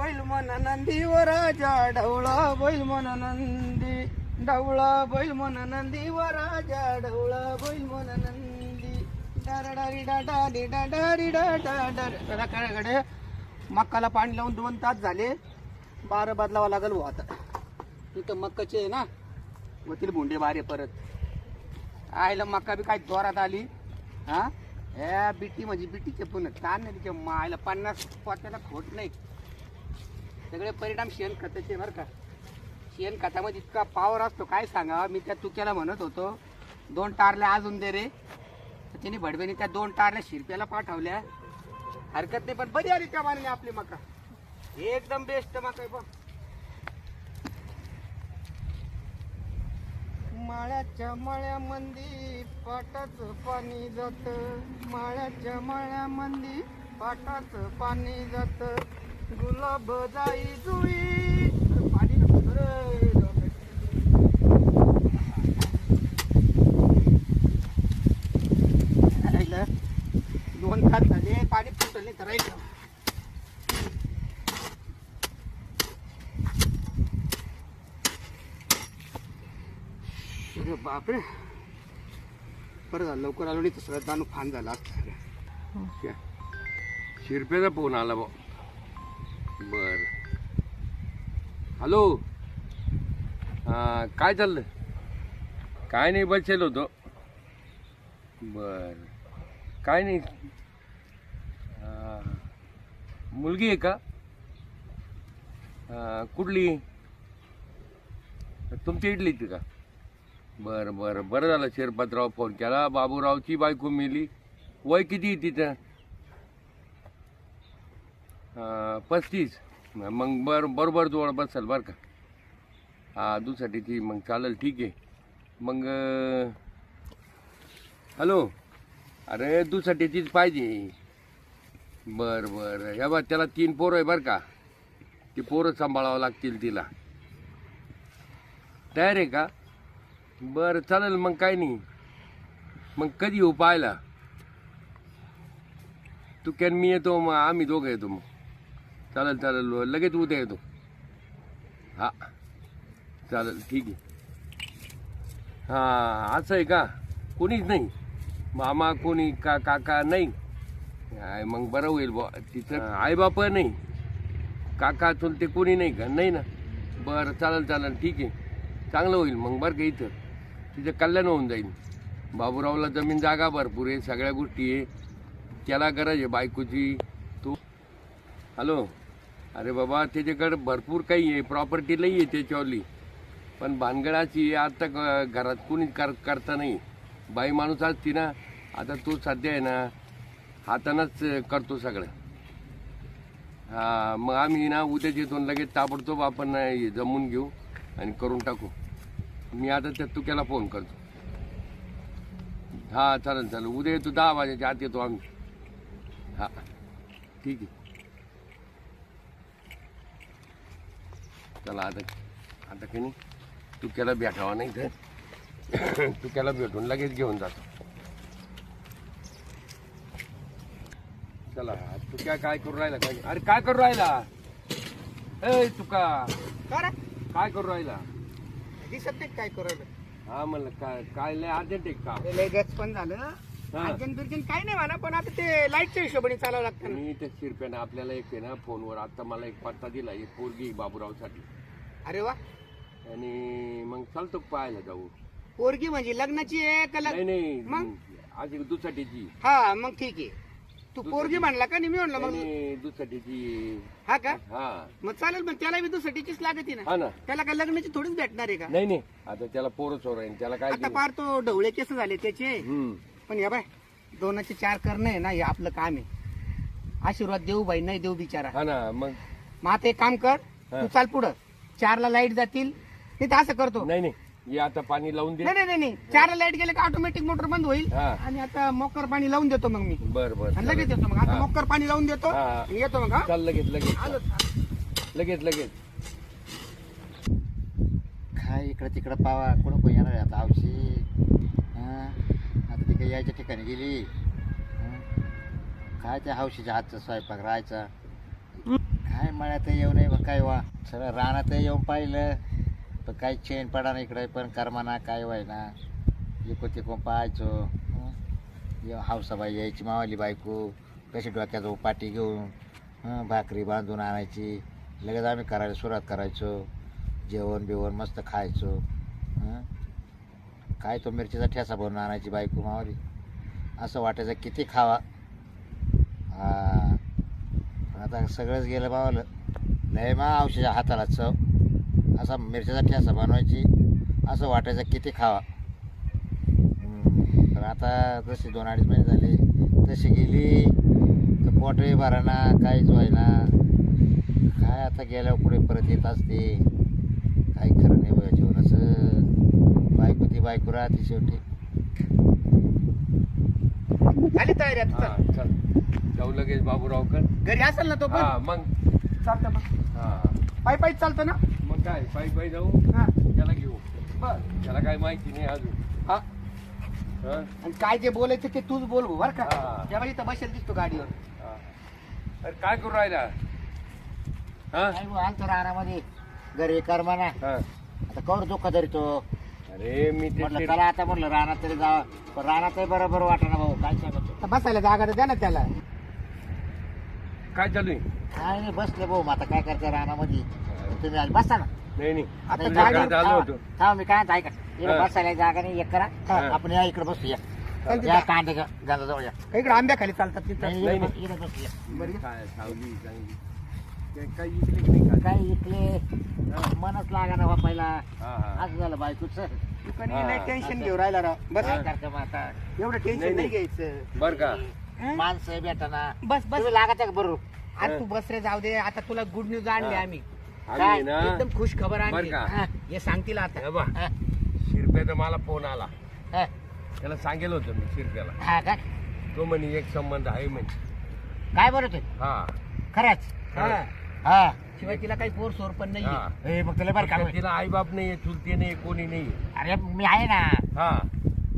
बैल मन नंदी व राजा ढवळा बैल मन नंदी ढवळा बैल मन नंदी व राजा ढवळा बैल मन नंदी डाडाडी डाडाडी डाडाडी डाडाडे मक्काला पाणी लावून 2 तास झाले. 12 बदलावा लागल भाऊ आता. इथं मक्काचे आहे ना वतील भोंडे बारे परत आयला मक्का बी काय जोरात आली. हा या बिटी म्हणजे बिटीचे पुन्हा ताण नाही तिच्या मायला 50 पोत्याला खोट नाही. सगळे परिणाम शेणखताचे बरं का. शेणखतामध्ये इतका पावर असतो काय सांगा. मी त्या तुक्याला म्हणत होतो 2 टारल्या अजून दे रे. तर तिने भडबेने त्या 2 टारल्या शिरप्याला पाठवल्या. हरकत नाही पण बरी आली त्या मानाने आपली मका. एकदम बेस्ट मका आहे बघ. माळ्याच्या मळ्यामंदी पाटाचं पाणी जात. माळ्याच्या मळ्यामंदी पाटाचं पाणी जात. गुलाब जाई जुई पाणी नको रे. 2 तास झाले पाणी फुटलं नाही तर राहिलं. बापरे बरं झालं लवकर आलो नाही तर सगळं दानू फान झाला असतं. शिरपेचा फोन आला बा. बर हॅलो. हां काय चाललं. काय नाही बसेल होतो. बर काय नाही. मुलगी आहे का. कुठली तुमच्या इडलीच का. बरं बरं बरं झालं शिरपतराव फोन केला. बाबूरावची बायको मिली. वय किती आहे तिचं. 35. मग बरोबर जोड बसेल बरं का. हां दुसाठी ती मग चालेल ठीक आहे. मग हॅलो. अरे दुसाठी तीच पाहिजे. बरं बरं ह्या बा त्याला 3 पोरं आहे बरं का. ती पोरं सांभाळावं लागतील तिला. तयार आहे का. बरं चालेल मग काय नाही. मग कधी येऊ पाहायला. तू कॅन मी येतो मग आम्ही दोघं येतो मग. चालेल चालेल लगेच उद्या येतो. हां चालेल ठीक आहे. हां असं आहे का. कोणीच नाही मामा कोणी काका नाही. मग बरं होईल बा. तिचं आईबाप नाही काका चुलते कोणी नाही का. नाही ना. बरं चालेल चालेल ठीक आहे. चांगलं होईल मग बरं का. इथं तिचं कल्याण होऊन जाईल. बाबूरावला जमीन जागा भरपूर आहे. सगळ्या गोष्टी आहे. त्याला गरज आहे बायकोची. तो हॅलो. अरे बाबा त्याच्याकडे भरपूर काही आहे. प्रॉपर्टी नाही आहे त्याच्यावरली. पण भानगडाची आता घरात कोणी करता नाही. बाई माणूस असती ना. आता तो सध्या आहे ना हातानंच करतो सगळं. हां मग आम्ही ना उद्याच येतो लगेच ताबडतोब आपण जमून घेऊ आणि करून टाकू. मी आता त्या तुक्याला फोन करतो. हां चालेल चालेल उद्या येतो 10 वाजेच्या आत येतो आम्ही. हां ठीक आहे. चला आता काही नाही. तुक्याला भेटावा नाही तर तुक्याला भेटून लगेच घेऊन जातो. चला तुक्या काय करू राहिला काय. अरे काय करू राहिला. ए तुका काय करू राहिला. दिसत नाही काय करायला. हा म्हणलं काय लय अर्जंट आहे का. लय गच पण झालं. अर्जंट बिर्जंट काय नाही म्हणा पण आता ते लाईटच्या हिशोबाने चालावं लागतं ना. मी त्या शिरप्यानं आपल्याला एक आहे ना फोनवर आता मला एक पत्ता दिला. एक पोरगी बाबूरावसाठी. अरे वा. आणि मग चालतो पाहायला जाऊ. पोरगी म्हणजे लग्नाची आहे का नाही मग अशी दुसाटीची. हा मग ठीक आहे. तू पोरगी म्हणला का. मी म्हणलं मग दुसाटीची. हा का. हा मग चालेल मग त्याला बी दुसाटीचीच लागते ना. हा ना. त्याला काय लग्नाची थोडीच भेटणार आहे का. नाही आता त्याला पोरं चोर आहे त्याला काय. आता पार तो ढवळे केस झाले त्याचे. पण या बाय 2चे 4 करणं आहे ना हे आपलं काम आहे. आशीर्वाद देऊ बाई नाही देऊ बिचारा. हा ना. मग आता एक काम कर तू चाल पुढं. 4ला लाईट जातील. नाही तर असं करतो. नाही हे आता पाणी लावून दे. नाही 4ला लाईट गेले का ऑटोमॅटिक मोटर बंद होईल. आणि आता मोकर पाणी लावून देतो मग मी. बरं आणि लगेच येतो मग. आता मोकर पाणी लावून देतो आणि येतो मग. चाल लगेच आलो. लगेच काय इकडं तिकडं पावा कोण कोण येणार आहे आता. आवशी आता ती काही यायच्या ठिकाणी गेली. काय त्या हौशीच्या हातचा स्वयंपाक राहायचा. काय मळ्यात येऊ नये बा काय वा सगळं रानात येऊन पाहिलं पण काही चेन पडा ना इकडे पण करमाना काय व्हायना इको तिको पाहायचो हावसाबाई यायची मावाली बायको कशी डोक्यात पाठी घेऊन भाकरी बांधून आणायची लगेच आम्ही करायला सुरुवात करायचो जेवण बिवण मस्त खायचो काय तो मिरचीचा ठेसा बनवून आणायची बायको मावाली असं वाटायचं किती खावा आता सगळंच गेलं मावलं लय मा औषधा हाताला चव असा मिरचीचा ठेसा बनवायची असं वाटायचं किती खावा पण आता जसे 2-2.5 महिने झाले तशी गेली तर पोटही भराना काहीच व्हायना काय आता गेल्यावर पुढे परत येत असते काही खरं नाही बघा जीवनाचं बायको ती बायको राहते शेवटी झाली तयारी आता हा चल जाऊ लगेच बाबूरावकर घरी असेल ना तो पण हा मग चालतं मग हा पायी पायी चालतो ना मग काय पायी जाऊ हा त्याला घेऊ बर त्याला काय माहिती नाही अजून हा हा आणि काय जे बोलायचं ते तूच बोल बर का हा. तेव्हा इथं बसेल दिसतो गाडीवर हा. अरे काय करू राहिला हा नाही बुवा, आलतो रानामध्ये घरी करमाना हा आता कवर दुःख धरी तो अरे मी म्हटलं ते चला आता म्हटलं रानात तरी जावं पण रानातही बरोबर वाटेना भाऊ काय सांगतो तर बसायला जागा तर द्या ना त्याला काय चालू आहे काय नाही बसले भाऊ मग आता काय करते रानामध्ये तुम्ही आज बसा ना नाही नाही आता नाही, गाडी तुझ्याकडे आलो होतो थांबा, मी काय म्हणतो ऐका इकडे हा. बसायला जागा नाही एक करा हा. आपण या इकडे बसू या चालतं या का? कांदे गांजाजवळ या इकडे आंब्या खाली चालतात तिथं नाही, नाही, इकडे इकडे बसू या बरं काय सावली चांगली काय इकडे की नाही काय काही इथले मनच लागा ना पहिला हा हा असं झालं बायकोच तू कधी हा. नाही टेन्शन घेऊ राहिला राव बस काय करते मग आता एवढं नाही, टेन्शन नाही. नाही घ्यायचं बर का हं? माणसं भेटाना बस बस तुम्ही लागत का बरोबर आज तू बस रे जाऊ दे आता तुला गुड न्यूज आणली हा. आम्ही आम्ही ना एकदम खुश खबर आणली बरं का? हा, हे सांगतील आता हे बा हा. शिरप्याचा मला फोन आला हा. त्याला सांगेल होतं मी शिरप्याला हा का तो म्हणे एक संबंध आहे म्हणे काय बोलतोय हा खरंच हा. हा शिवाय तिला काही पोर सोर पण नाही हा ए, मग तुला बरं का तिला आई बाप नाही चुलते नाही कोणी नाही अरे मी आहे ना हा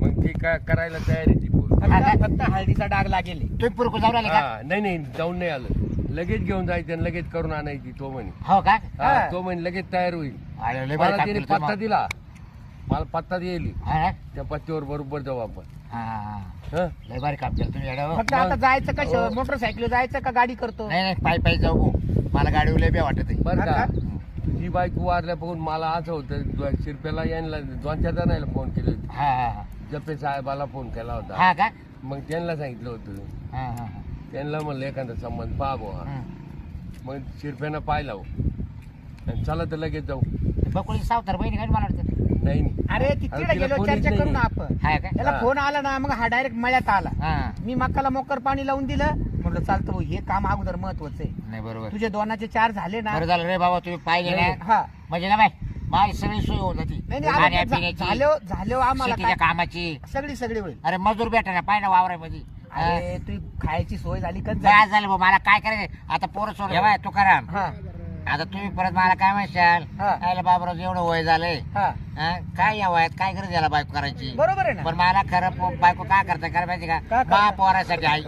मग ती काय करायला तयार आहे ती पोर हा का? फक्त हळदीचा डाग लागेल तुम्ही पुरकू जाऊन आले का हा नाही जाऊन नाही आलं लगेच घेऊन जायचं आणि लगेच करून आणायची तो म्हणे हो का हा, हा. तो म्हणे लगेच तयार होईल अरे, लय बरं मला काम तिने केलं तुम्ही. पत्ता दिला मला पत्ता येईल हा ना? त्या पत्त्यावर बरोबर जाऊ आपण हा, हा. हं? लय भारी काम केलं तुम्ही येड्यावर. फक्त आता जायचं हो. कसं मोटरसायकल जायचं का गाडी करतो नाही नाही पायी जाऊ भाऊ. मला गाडीवर लय बी वाटत आहे. बरं हा का का? ती बायको वारल्या बघून मला असं होतं शिरप्याला यांना 2-4 जणांना फोन केले होते हा हा हा. जपे साहेबाला फोन केला होता हा का मग त्यांना सांगितलं होतं हा हा हा. त्यांना म्हणलं एखादा संबंध पहा बुवा हं. मग शिरप्यानं पाहिला हो. आणि चला तर लगेच जाऊ ते बकुळी सावतर बहिणी काय मला वाटतं नाही नाही. अरे ती अरे तिकडे तिला गेलो कोणीच चर्चा करू नाही. ना आपण हा का त्याला हा. फोन आला ना मग हा डायरेक्ट मळ्यात आला हा मी मक्काला मोकर पाणी लावून दिलं म्हटलं चालतं भाऊ, हे काम अगोदर महत्वाचं आहे नाही बरोबर तुझे 2चे 4 झाले ना बरं झालं रे बाबा तुम्ही पाहिजे नाही, ना हा म्हणजे ना बाय माझी सगळी सोय होत होती नाही नाही आता ते खाण्यापिण्याची, झालं आम्हाला शेतीच्या काय कामाची सगळी होईल अरे मजूर भेटा ना पाय ना वावरामध्ये अरे तू खायची सोय झाली का काय झालं भाऊ मला काय करायचं आता पोरं सोड ठेवा तुकाराम हा आता तुम्ही परत मला काय म्हणशाल हा. काय बाबराव एवढं वय झालंय हा हा? काय या वयात काय गरज याला बायको करायची बरोबर आहे ना पण मला खरं बायको काय करता काय माहिती का का करता? मा पोरासाठी आई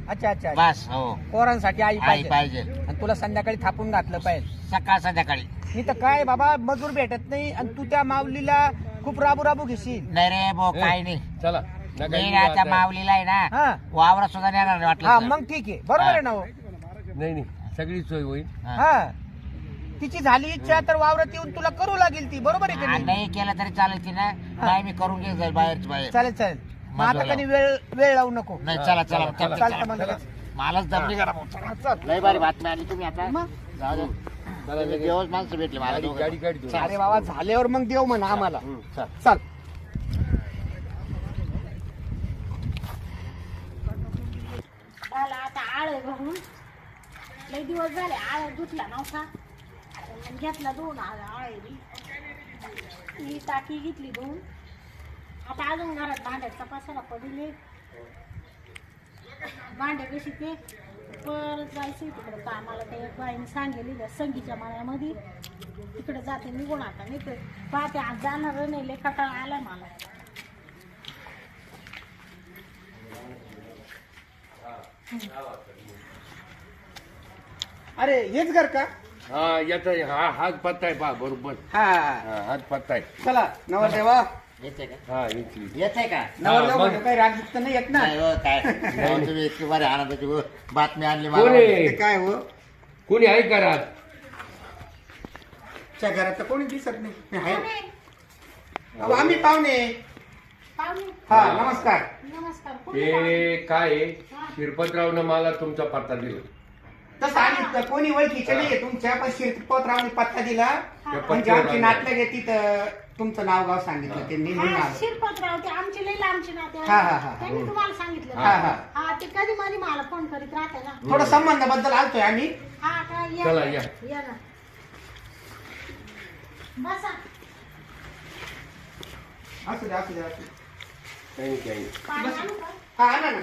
अच्छा अच्छा बस हो पोरांसाठी आई आई पाहिजे पाहिजे आणि तुला संध्याकाळी थापून घातलं पाहिजे सकाळ संध्याकाळी मी तर काय बाबा मजूर भेटत नाही आणि तू त्या माऊलीला खूप राबू घेशील नाही रे भाऊ काय नाही चला नका मी येऊ ना त्या आता. माऊलीला आहे ना हा वावरात सुद्धा नेणार नाही हा वाटलं तर. मग ठीक आहे बरोबर आहे ना हो नाही सगळी सोय होईल हा. हा तिची झाली इच्छा तर वावरात येऊन तुला करू लागेल ती बरोबर आहे का हा, नाही? नाही केलं तरी चालेल ती ना नाही मी करून घेत जाईल बाहेरच बाहेर चालेल मग आता मजूरला. कधी वेळ लावू नको नाही हा, चला चला, चला चला. चालतं मग लगेच. मलाच दमली करा भाऊ. हा, चल. लय भारी बातमी आली तुम्ही आता मग? जाऊ दे. चला लगेच. देवच माणसं भेटले मला गाडी दोघं. गाडी गाडी घेऊन. अरे बाबा झाल्यावर मग देव म्हणा आम्हाला हं. चल. चल मला आता आळ भरून लई दिवस झाले आळ धुतला नव्हता मग घेतला 2 आळे ही टाकी घेतली 2 आता अजून घरात भांड्याचा पसारा पडले भांडे कशी ते परत जायचं तिकडे कामाला ते एक बाईने सांगितलेलं संगीच्या माळ्यामध्ये तिकडे जाते निघून आता नाही तर पाहते आज जाणार नाही लय कटाळा आलाय मला अरे हेच घर का? हा याचा हाच पत्ता आहे पहा बरोबर. हा हा हाच पत्ता आहे. चला नवरदेवा. येते का हा इथली. येते का नवरदेव मग. म्हणतो काही रागयुक्त नाही येत ना. नाही हो, काय हो, तुम्ही इतकी बरी आनंदाची बातमी आणली कोण मला. आहे? ते काय हो कोणी आहे घरात? त्या घरात तर कोणी दिसत नाही. मी आहे. पाहुणे, अहो, आम्ही पाहुणे. पाहुणे, हा नमस्कार. नमस्कार. कुठे पाहुणे? ते काय आहे, शिरपतरावनं मला तुमचा पत्ता दिला. तसं आम्ही कोणी ओळखीचे नाहीये तुमच्या, पण शिरपतरावने पत्ता दिला. त्या म्हणजे पत्त्यावर आमची आलो. नातलं गे तिथं तुमचं नाव गाव सांगितलं त्यांनी म्हणून हा, आलो. शिरपतराव ते आमचे लई लांबचे नाते आहेत. हा, हा, हा. त्यांनी तुम्हाला सांगितलं हा, ना? हा. हा ते कधी मध्ये मला फोन करीत राहते ना. थोडं संबंधाबद्दल आलतोय आम्ही. हा का चला, या. या ना बसा. असू दे असू दे असू दे. काही काही पाणी बस. आणू का? हा आणा ना.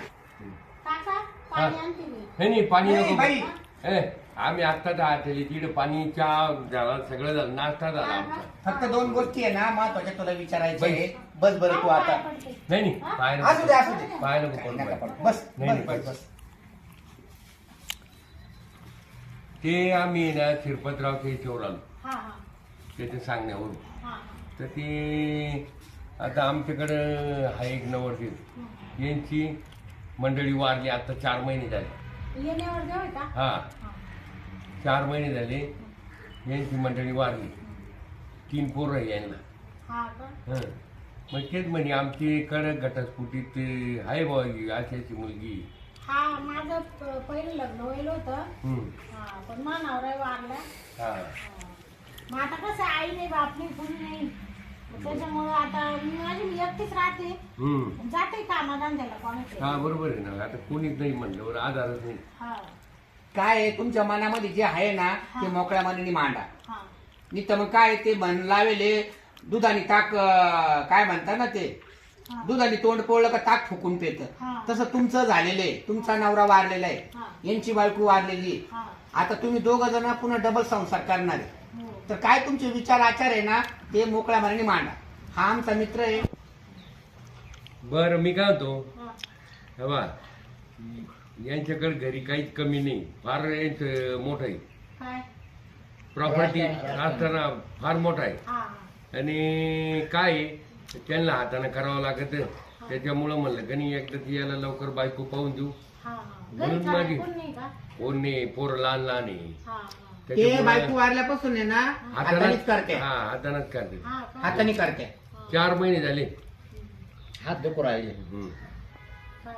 काका पाणी आणते मी. नाही पाणी नाही, नको. बाई. ए, आम्ही आत्ताच आतली तिकडे पाणी चहा झाला सगळं झालं नाश्ता झाला आमचा. फक्त दोन गोष्टी आहे ना महत्वाच्या तुला विचारायचं बाई. आहे. बस बरं तू आता. पाय पडते. नाही नाही पाय असू दे असू दे. पाय नको पडू नका बाई. पडू. बस नाही, बस नाही, बस बस. ते आम्ही ना शिरपतरावच्या इथेवर आलो हा हा त्याच्या सांगण्यावरून. हा तर ते आता आमच्याकडं हा एक नवरदेव यांची मंडळी वारली आता 4 महिने झाले. येण्यावर देऊ का? हा हा. 4 महिने झाले यांची मंडळी वारली. 3 पोरं आहे यांना. हा का? हं. मग तेच म्हणे आमची कडक घटस्फोटीत आहे बा अशी अशी मुलगी. हा माझं पहिलं लग्न व्हायला होतं. हं. हा पण मानावर वारला. हा मग आता कसं आई नाही बाप नाही कुणी नाही. मग त्याच्यामुळं आता मी एकटीच राहते. हं. जाते कामाधंद्याला कोणाच्या. हा बरोबर आहे ना. आता कोणीच नाही म्हणल्यावर आधारच नाही. हा काय आहे तुमच्या मनामध्ये जे आहे ना ते मोकळ्या मनाने मांडा. हा नाही तर मग काय ते बन लावेले दुधाने ताक काय म्हणता ना ते हा. दुधाने तोंड पोळलं का ताक फुकून पेत. हा. तसं तुमचं झालेलं आहे. तुमचा नवरा वारलेला आहे. हा. यांची बायको वारलेली आहे. हा. आता तुम्ही दोघं जण पुन्हा डबल संसार करणार आहे. हो. तर काय तुमचे विचार आचार आहे ना ते मोकळ्या मनाने मांडा. हा आमचा मित्र आहे. बरं मी काय होतो हा. हे बा यांच्याकडे घरी काहीच कमी नाही. फार यांचं मोठं आहे. काय? प्रॉपर्टी असताना फार मोठा आहे. हा आणि काय आहे, त्यांना हाताने करावं लागत. त्याच्यामुळं म्हणलं का नाही एकदा ती याला लवकर बायको पाहून देऊ. हा. म्हणून घरी माझी- कोण नाही का? कोण नाही पोरं लहान लहान आहे. हा हा. ते त्याच्यामुळं बायको वारल्यापासून आहे ना हातानेच करते. हा हातानेच करते. हा का? हाताने करते. 4 महिने झाले. हात दुखू राहिले हम्म. काय?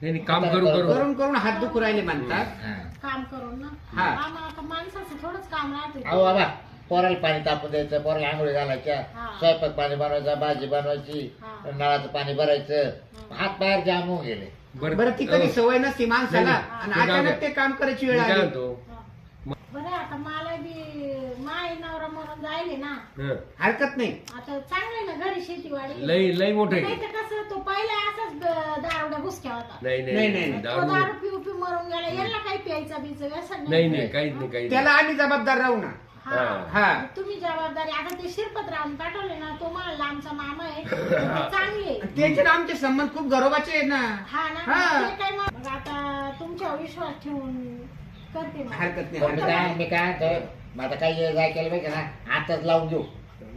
नाही नाही, काम करू करू करून करून हात दुखू राहिले म्हणतात. हा. काम करून ना. हा. मग आता माणसाचं थोडंच काम राहते. अहो बाबा पोराला पाणी तापू द्यायचं, पोराला आंघोळी घालायच्या, हा. स्वयंपाक पाणी बनवायचा, भाजी बनवायची, हा. नळाचं पाणी भरायचं. हात पाय जाम होऊन गेले. बरं ती कधी सवय नसती माणसाला नाही, आणि ते काय अचानक ते काम करायची वेळ मी काय आली. म्हणतो हा. बरं आता मला बी माय नवरा मरून जायले ना. हं. हरकत नाही. आता चांगले ना घरी शेतीवाडी. लई लई मोठं आहे. नाही तर कसं तो पहिला असाच दारुड्या बुसक्या होता. नाही नाही, नाही नाही. नाही तो दारू दारू पिऊ पिऊ मरून गेला. याला काही प्यायचं बियचं व्यसन नाही नाही काहीच नाही काहीच त्याला नाही. आम्ही जबाबदार राहू ना. हा. हा. तुम्ही जबाबदारी आता ते शिरपतरावने पाठवले ना तो मला लांबचा मामा आहे. ते चांगले आहे. त्याचे ना आमचे संबंध खूप गौरवाचे आहे ना. हा ना. हा. ते काय मग आता तुमच्यावर विश्वास ठेवून करते मग. हरकत नाही पण मी हरकत नाही. काय मी काय म्हणतो, मग आता काही जाय केलं पाहिजे ना, आताच लावून देऊ.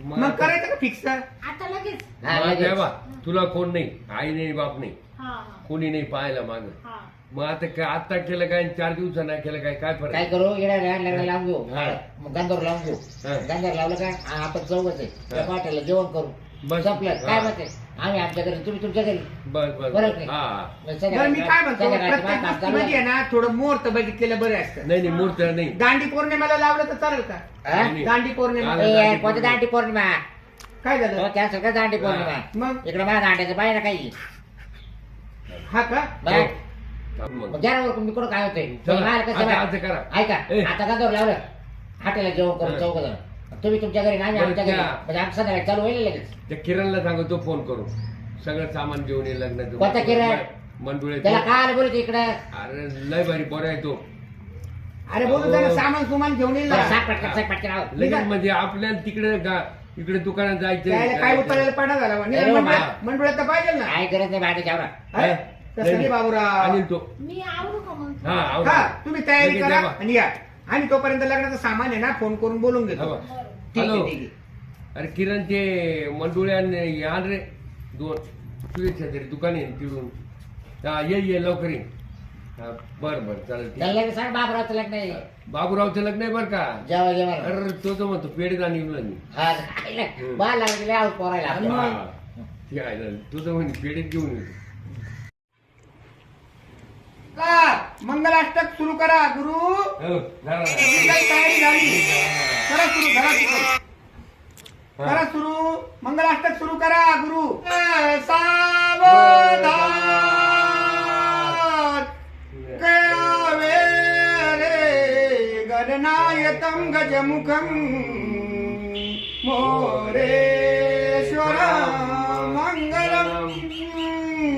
मग करायचं का फिक्स? आता लगेच. हा, मला लगेच. काय बा, तुला कोण नाही, आई नाही बाप नाही, हा हा कोणी नाही पाहायला माग. हा. मग आता काय आता केलं काय आणि 4 दिवसांना नाही केलं काय काय फरक काय आहे? करू येणार लग्न लावून घेऊ, हा. मग गंधावर लावून घेऊ. हा. गंधावर लावलं काय आपण चौघच आहे त्या पाट्याला जेवण करू. बस. संपलं हा. काय म्हणते, आम्ही आमच्या घरी तुम्ही तुमच्या घरी. बस बस बरं की? हा बरं मी काय म्हणतो संध्याकाळचं प्रत्येक काम चालू गोष्टीमध्ये आहे. आहे ना थोडं मुहूर्त बघितलेलं बरं असतं. नाही नाही मूर्त नाही. दांडी पौर्णिमेला लावलं तर चालेल का? हा? नाही. दांडी पौर्णिमा चालेल. ए, कोणती दांडी पौर्णिमा? काय तो झालं? कॅन्सल का दांडी पौर्णिमा? मग इकडे माझ्या दांड्याचं पाहिजे ना काही. हा का? बाय. मग. मग घरावर मी कुठं काय होतंय चला, मला कसं आता बाय? असं करा. ऐका ए. आता गंधावर लावलं हाटेला जेवण करू हा. चौघ जण. तुम्ही तुमच्या घरी नाही बरं, आमच्या घरी. त्या- म्हणजे आमचं संध्याकाळी चालू होईल लगेच. त्या किरणला सांगतो फोन करू सगळं सामान घेऊन ये लग्नाचं. कोणता किरण? मंडुळे त्याला काय बोलत इकडे अरे लय भारी बरं आहे तो. अरे बोलू त्याला सामान सुमान घेऊन येईल ना. सात पटकन आहो. लगेच म्हणजे आपल्याला तिकडे इकडे दुकानात त्याला काय जायचं. उतरायला पाडा झाला अरे वा. मंडुळ्यात तर पाहिजे ना. काय गरज नाही भांडी जेवणा. तसं नाही बाबूराव. आणि तो मी आवरू का मग? हा आवड. हा तुम्ही तयारी लगेच करा जावा. आणि या. आणि तोपर्यंत लग्नाचं सामान आहे ना फोन करून बोलून घेतो हो. ठीक हॅलो. आहे ठीक आहे. अरे किरण ते मंडुळ्यान आण रे 2 तुझ्या शेजारी दुकान आहे तिकडून. हा ये लवकर ये. हा बरं बरं चालेल ठीक आहे. त्याला लगेच सांग बाबरावचं लग्न आहे बाबूरावचं लग्न आहे बरं का. जेव्हा जेव्हा अरे तो म्हणतो पेड आणि मी हा बाल लागले आहोत पोरायला हा. ठीक आहे चालेल. तुझं म्हणे पेढीत घेऊन येतो. का मंगलाष्टक सुरू करा गुरु. हो, झालं. जी काही तयारी झाली करा सुरू करा सुरू करा सुरू मंगलाष्टक सुरू करा गुरु. सावधान कयावे रे गणनायतं गजमुखं मोरेश्वर मंगलम.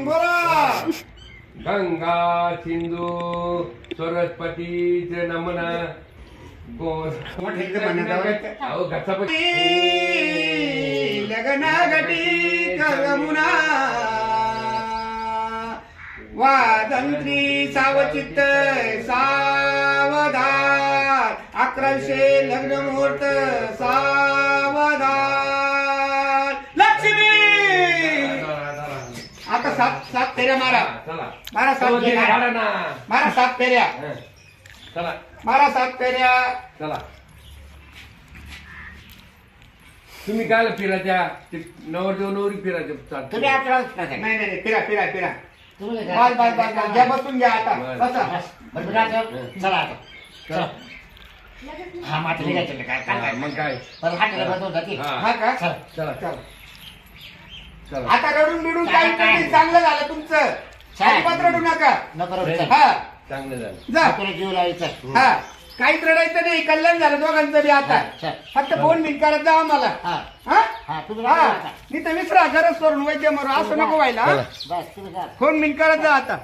बोला गंगा सिंधू सरस्वतीचे नमना अहो घासापती लग्नागटी करमुना वादंत्री सावचित्त सावधान 1100 लग्न मुहूर्त सावधान. लक्ष्मी आता सात फेऱ्या मारा चला मारा 7 फेऱ्या काढा ना. मारा 7 फेऱ्या हं. चला मारा 7 फेऱ्या. चला तुम्ही काय फिरायच्या ते नवरदेव नवरी फिरायचे तुम्ही आपल्याला नाही नाही नाही, फिरा फिरा फिरा तुम्ही बस बस बस बस. घ्या बसून घ्या आता बस. बसा. चला आता चला हा मात्र निघायचं काय काय मग काय पण हाताला बदलून जातील हा. हा का चला. चला चला. चला आता रडून बिडून काही नाही चांगलं झालं तुमचं. अजिबात रडू नका. नको रडू, चल. हा चांगलं झालं. जा तुला जीव लावायचं हा काहीच रडायचं नाही. कल्याण झालं दोघांचं बी आता. हा, चल. फक्त फोन बिन करत जा आम्हाला. हा हा हा तुम्ही हा जा. मी तर विसरा गरज करून वैद्य मरू असं नको व्हायला. चला. बस तुम्ही जा फोन बिन करत जा आता.